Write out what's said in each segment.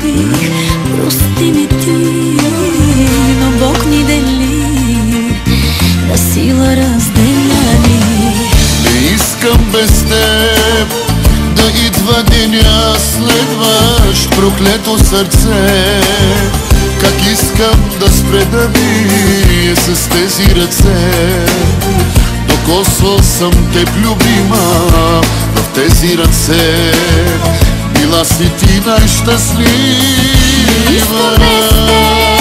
загубих, прости ми ти, но Бог ни дели, на сила разделя ни. Не искам без теб да идва деня, следваш проклето сърце. Как искам да спре да бие с тези ръце. Докосвал съм теб, любима, в тези ръце. Била си ти най-щастлива. Не искам без теб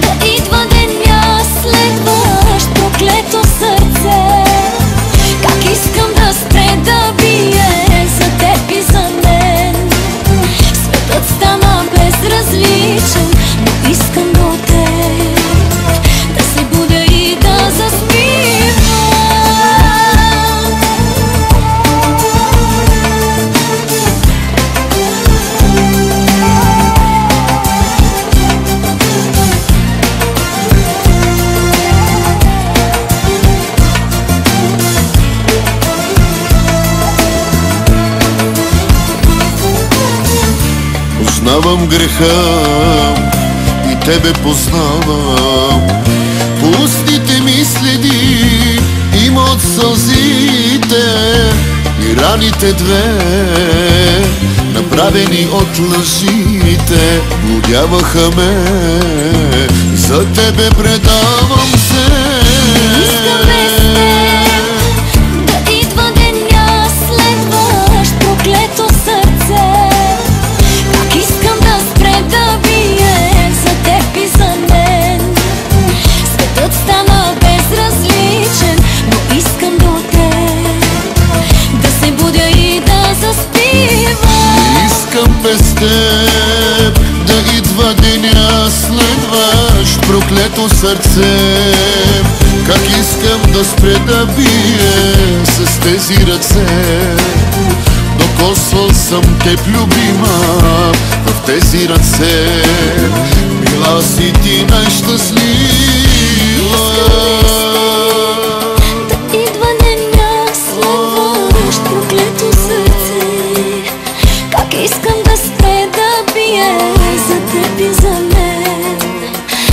да идва деня, следваш проклето сърце. Как искам да спре да бие за теб и за мен. Светът стана безразличен, но искам до теб да се будя и да заспивам. Познавам греха и тебе познавам. По устните ми следи има от сълзите и раните две, направени от лъжите, блудяваха ме. За тебе предавам се. Искам без теб да идва деня, следваш проклето сърце. Как искам да спре да бие за теб и за мен. Светът стана безразличен, но искам до теб да се будя и да заспивам. Искам без теб да идва деня, следваш проклето сърце. Как искам да спре да бие с тези ръце. Докосвал съм теб, любима, в тези ръце. Била си ти най-щастлива. Да идва деня, следваш проклето сърце. Как искам да спре да бие за теб и за мен.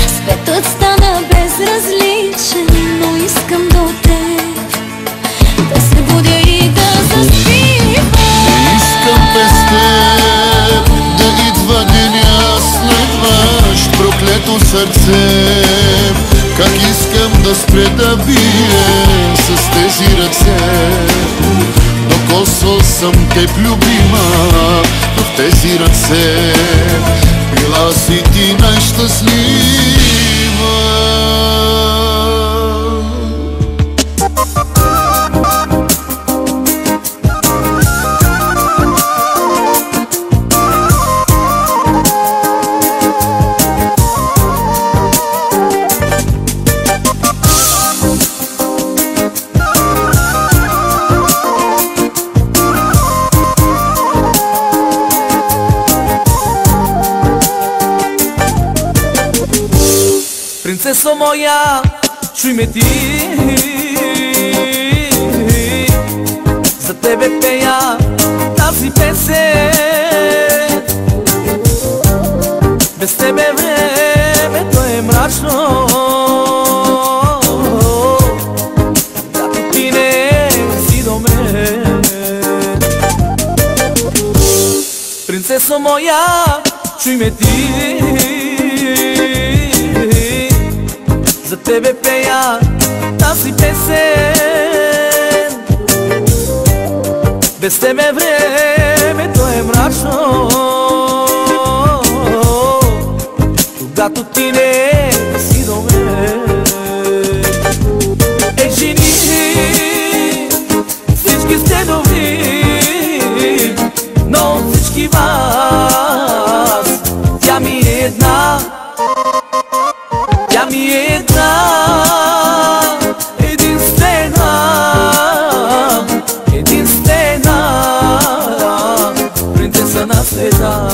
Светът стана безразличен, но искам до теб да се будя и да заспивам. Искам без теб да идва деня, следваш проклето сърце. Как искам да спре да бие с тези ръце. Докосвал съм теб, любима, в тези ръце. Била си ти най-щастлива. Принцесо моя, чуй ме ти, за тебе пея тази песен. Без тебе времето е мрачно, когато ти не си до мен. Принцесо моя, чуй ме ти, за тебе пея тази песен. Без тебе времето е мрачно, когато ти не си до мен. Жени, всички сте добри, но от всички вас тя ми е една. Тя ми е една, единствена, единствена принцеса на света.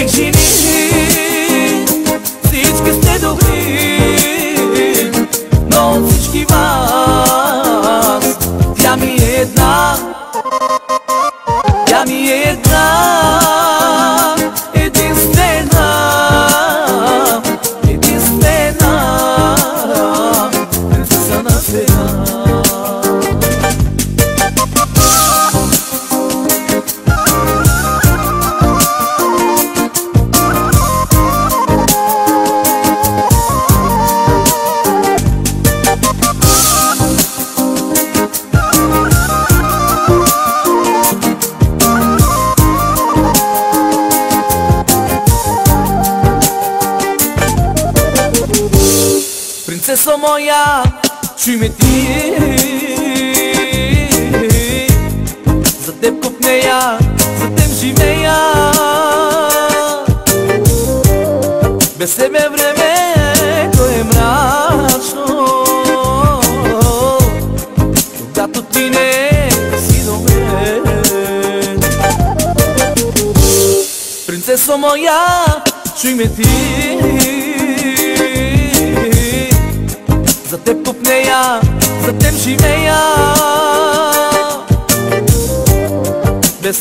Жени, всички сте добри, но от всички вас тя ми е една. Тя ми е една. Принцесо моя, чуй ме ти. За теб копнея, за теб живея. Без тебе времето е мрачно, когато ти не си до мен. Принцесо моя, чуй ме ти. За теб копнея, за теб живея. Без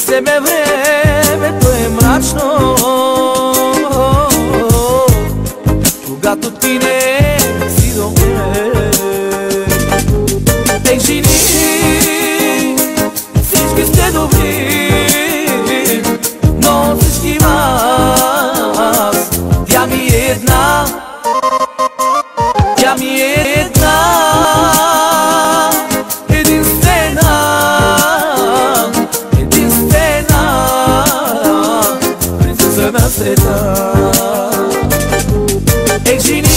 тебе времето е мрачно, когато ти не си до мен. Ей, жени, всички сте добри, но всички вас, тя ми е една. Тя ми е една, единствена, единствена принцеса на света. Ей, жени,